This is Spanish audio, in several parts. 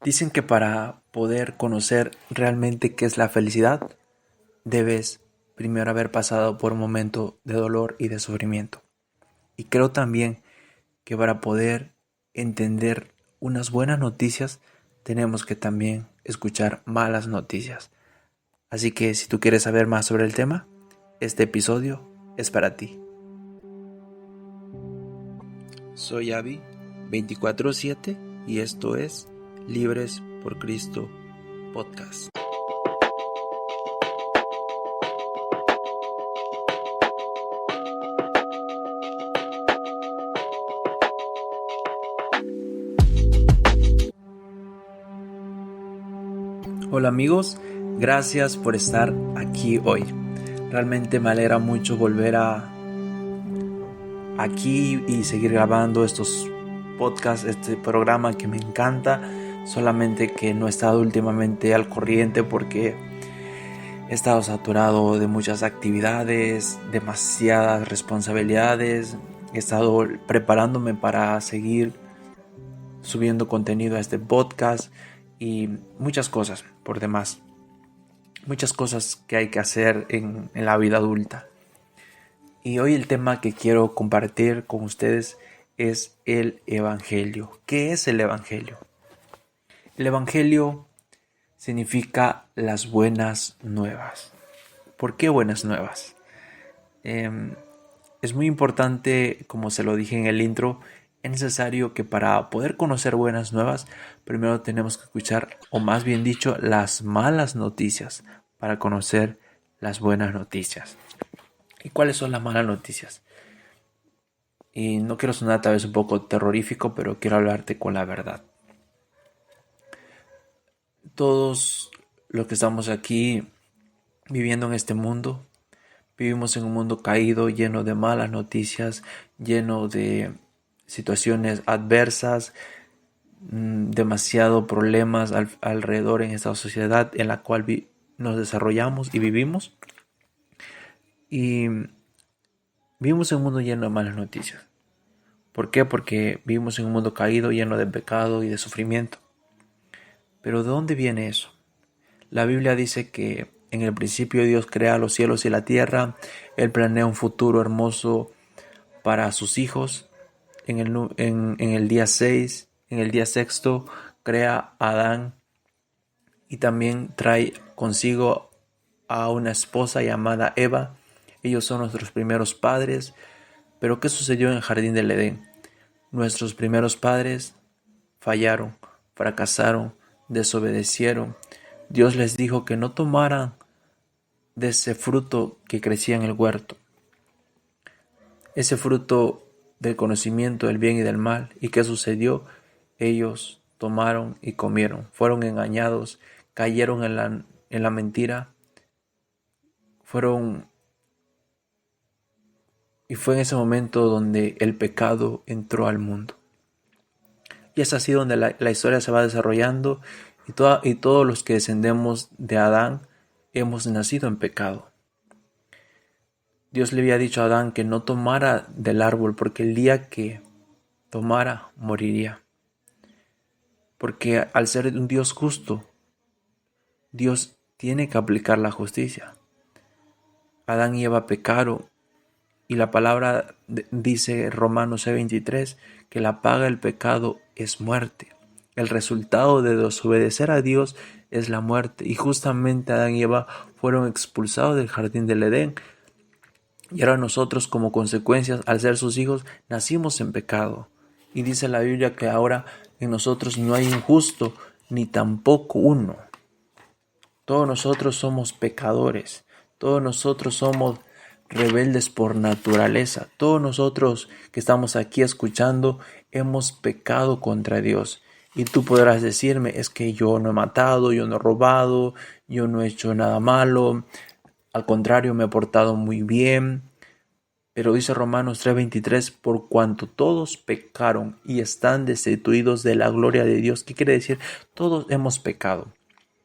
Dicen que para poder conocer realmente qué es la felicidad, debes primero haber pasado por un momento de dolor y de sufrimiento. Y creo también que para poder entender unas buenas noticias, tenemos que también escuchar malas noticias. Así que si tú quieres saber más sobre el tema, este episodio es para ti. Soy Avi 24/7 y esto es Libres por Cristo Podcast. Hola amigos, gracias por estar aquí hoy. Realmente me alegra mucho volver aquí y seguir grabando estos podcasts, este programa que me encanta. Solamente que no he estado últimamente al corriente porque he estado saturado de muchas actividades, demasiadas responsabilidades. He estado preparándome para seguir subiendo contenido a este podcast y muchas cosas por demás. Muchas cosas que hay que hacer en la vida adulta. Y hoy el tema que quiero compartir con ustedes es el Evangelio. ¿Qué es el Evangelio? El Evangelio significa las buenas nuevas. ¿Por qué buenas nuevas? Es muy importante, como se lo dije en el intro, es necesario que para poder conocer buenas nuevas, primero tenemos que escuchar, o más bien dicho, las malas noticias para conocer las buenas noticias. ¿Y cuáles son las malas noticias? Y no quiero sonar tal vez un poco terrorífico, pero quiero hablarte con la verdad. Todos los que estamos aquí viviendo en este mundo, vivimos en un mundo caído, lleno de malas noticias, lleno de situaciones adversas, demasiado problemas alrededor en esta sociedad en la cual nos desarrollamos y vivimos. Y vivimos en un mundo lleno de malas noticias. ¿Por qué? Porque vivimos en un mundo caído, lleno de pecado y de sufrimiento. Pero ¿de dónde viene eso? La Biblia dice que en el principio Dios crea los cielos y la tierra. Él planea un futuro hermoso para sus hijos. En el día 6, en el día sexto, crea a Adán y también trae consigo a una esposa llamada Eva. Ellos son nuestros primeros padres. Pero ¿qué sucedió en el jardín del Edén? Nuestros primeros padres fallaron, fracasaron, desobedecieron. Dios les dijo que no tomaran de ese fruto que crecía en el huerto, ese fruto del conocimiento del bien y del mal. ¿Y qué sucedió? Ellos tomaron y comieron, fueron engañados, cayeron en la mentira, y fue en ese momento donde el pecado entró al mundo. Y es así donde la historia se va desarrollando y todos los que descendemos de Adán hemos nacido en pecado. Dios le había dicho a Adán que no tomara del árbol porque el día que tomara moriría. Porque al ser un Dios justo, Dios tiene que aplicar la justicia. Adán y Eva pecaron y la palabra dice Romanos 6:23 que la paga del pecado es muerte. El resultado de desobedecer a Dios es la muerte. Y justamente Adán y Eva fueron expulsados del jardín del Edén. Y ahora nosotros, como consecuencias, al ser sus hijos, nacimos en pecado. Y dice la Biblia que ahora en nosotros no hay injusto, ni tampoco uno. Todos nosotros somos pecadores. Todos nosotros somos rebeldes por naturaleza. Todos nosotros que estamos aquí escuchando hemos pecado contra Dios. Y tú podrás decirme, es que yo no he matado, yo no he robado, yo no he hecho nada malo. Al contrario, me he portado muy bien. Pero dice Romanos 3:23, por cuanto todos pecaron y están destituidos de la gloria de Dios. ¿Qué quiere decir? Todos hemos pecado.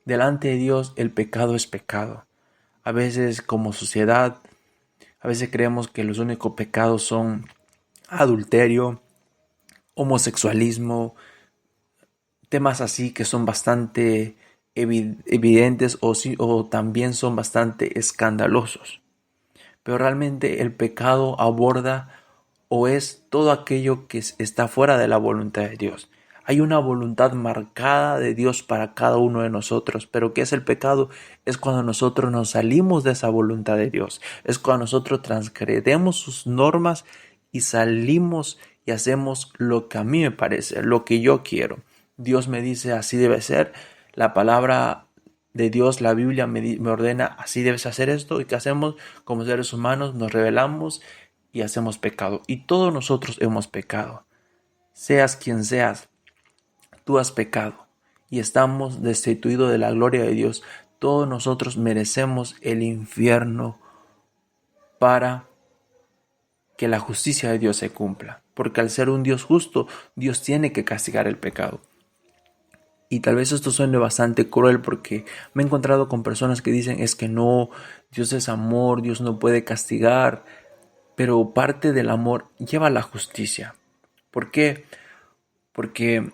Delante de Dios el pecado es pecado. A veces como sociedad, a veces creemos que los únicos pecados son adulterio, homosexualismo, temas así que son bastante evidentes o también son bastante escandalosos. Pero realmente el pecado aborda o es todo aquello que está fuera de la voluntad de Dios. Hay una voluntad marcada de Dios para cada uno de nosotros, pero ¿qué es el pecado? Es cuando nosotros nos salimos de esa voluntad de Dios. Es cuando nosotros transgredemos sus normas y salimos y hacemos lo que a mí me parece, lo que yo quiero. Dios me dice así debe ser. La palabra de Dios, la Biblia me ordena así debes hacer esto. ¿Y qué hacemos? Como seres humanos nos rebelamos y hacemos pecado. Y todos nosotros hemos pecado. Seas quien seas, tú has pecado y estamos destituidos de la gloria de Dios. Todos nosotros merecemos el infierno para que la justicia de Dios se cumpla. Porque al ser un Dios justo, Dios tiene que castigar el pecado. Y tal vez esto suene bastante cruel porque me he encontrado con personas que dicen es que no, Dios es amor, Dios no puede castigar. Pero parte del amor lleva a la justicia. ¿Por qué? Porque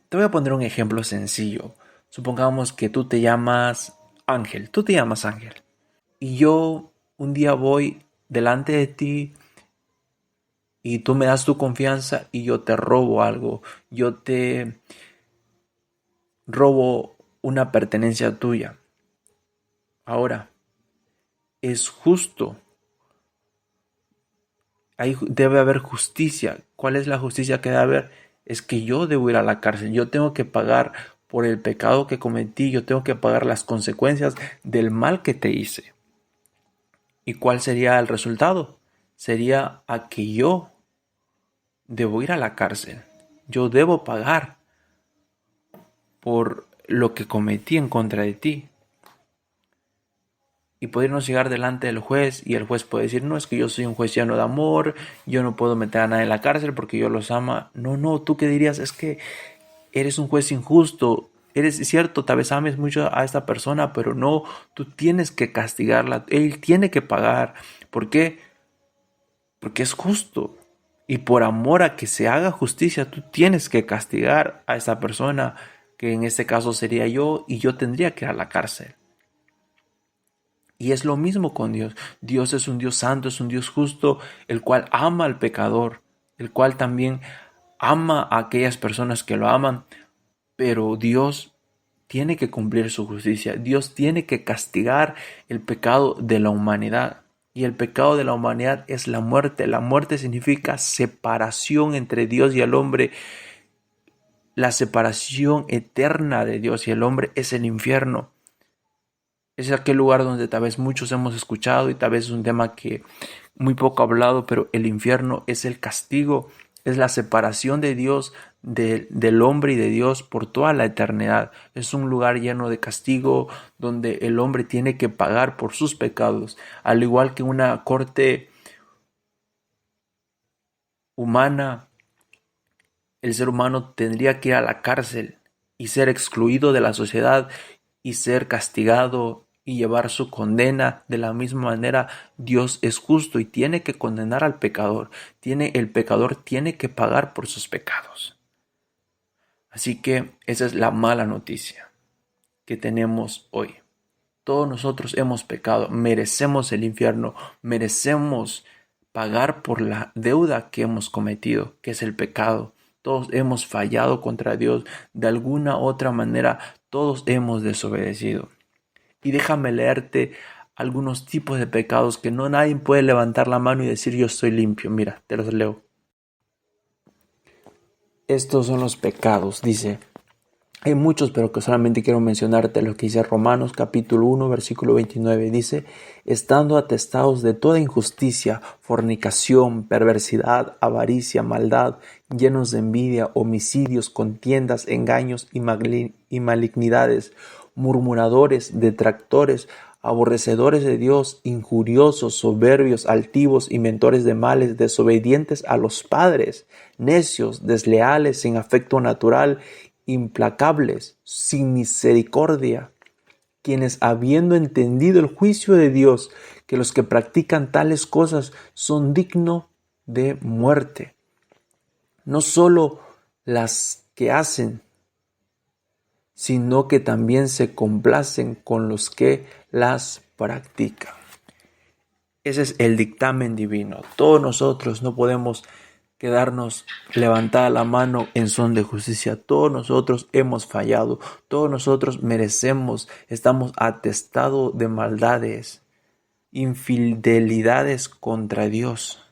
te voy a poner un ejemplo sencillo. Supongamos que tú te llamas Ángel, y yo un día voy delante de ti y tú me das tu confianza y yo te robo algo, yo te robo una pertenencia tuya. Ahora, es justo. Ahí debe haber justicia. ¿Cuál es la justicia que debe haber? Es que yo debo ir a la cárcel. Yo tengo que pagar por el pecado que cometí. Yo tengo que pagar las consecuencias del mal que te hice. ¿Y cuál sería el resultado? Sería a que yo debo ir a la cárcel. Yo debo pagar por lo que cometí en contra de ti. Y podernos llegar delante del juez y el juez puede decir, no, es que yo soy un juez lleno de amor, yo no puedo meter a nadie en la cárcel porque yo los ama. No, tú qué dirías, es que eres un juez injusto, eres cierto, tal vez ames mucho a esta persona, pero no, tú tienes que castigarla, él tiene que pagar. ¿Por qué? Porque es justo. Y por amor a que se haga justicia, tú tienes que castigar a esa persona, que en este caso sería yo, y yo tendría que ir a la cárcel. Y es lo mismo con Dios. Dios es un Dios santo, es un Dios justo, el cual ama al pecador, el cual también ama a aquellas personas que lo aman, pero Dios tiene que cumplir su justicia. Dios tiene que castigar el pecado de la humanidad. Y el pecado de la humanidad es la muerte. La muerte significa separación entre Dios y el hombre. La separación eterna de Dios y el hombre es el infierno. Es aquel lugar donde tal vez muchos hemos escuchado y tal vez es un tema que muy poco hablado, pero el infierno es el castigo, es la separación de Dios, del hombre y de Dios por toda la eternidad. Es un lugar lleno de castigo donde el hombre tiene que pagar por sus pecados, al igual que una corte humana. El ser humano tendría que ir a la cárcel y ser excluido de la sociedad y ser castigado y llevar su condena. De la misma manera, Dios es justo y tiene que condenar al pecador. El pecador tiene que pagar por sus pecados. Así que esa es la mala noticia que tenemos hoy. Todos nosotros hemos pecado, merecemos el infierno, merecemos pagar por la deuda que hemos cometido, que es el pecado. Todos hemos fallado contra Dios, de alguna u otra manera todos hemos desobedecido. Y déjame leerte algunos tipos de pecados que no nadie puede levantar la mano y decir yo estoy limpio. Mira, te los leo. Estos son los pecados, dice. Hay muchos, pero que solamente quiero mencionarte lo que dice Romanos capítulo 1, versículo 29. Dice, estando atestados de toda injusticia, fornicación, perversidad, avaricia, maldad, llenos de envidia, homicidios, contiendas, engaños y malignidades, murmuradores, detractores, aborrecedores de Dios, injuriosos, soberbios, altivos, inventores de males, desobedientes a los padres, necios, desleales, sin afecto natural, implacables, sin misericordia, quienes habiendo entendido el juicio de Dios, que los que practican tales cosas son dignos de muerte. No solo las que hacen, sino que también se complacen con los que las practican. Ese es el dictamen divino. Todos nosotros no podemos quedarnos levantada la mano en son de justicia. Todos nosotros hemos fallado. Todos nosotros merecemos, estamos atestados de maldades, infidelidades contra Dios.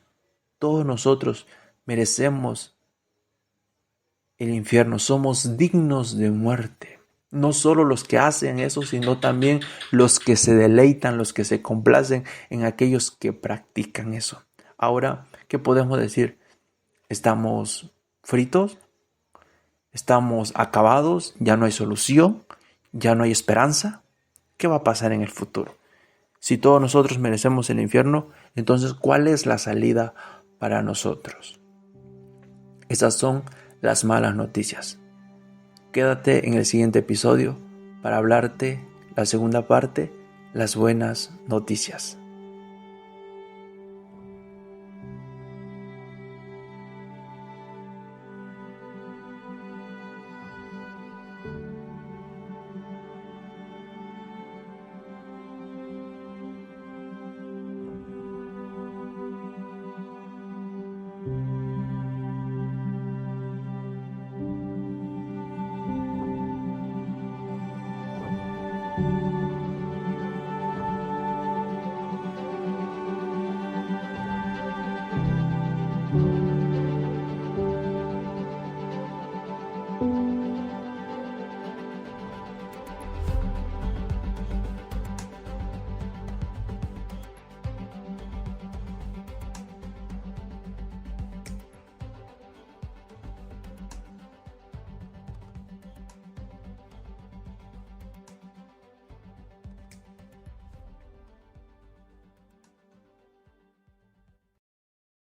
Todos nosotros merecemos el infierno. Somos dignos de muerte. No solo los que hacen eso, sino también los que se deleitan, los que se complacen en aquellos que practican eso. Ahora, ¿qué podemos decir? ¿Estamos fritos? ¿Estamos acabados? ¿Ya no hay solución? ¿Ya no hay esperanza? ¿Qué va a pasar en el futuro? Si todos nosotros merecemos el infierno, entonces ¿cuál es la salida para nosotros? Esas son las malas noticias. Quédate en el siguiente episodio para hablarte la segunda parte, las buenas noticias.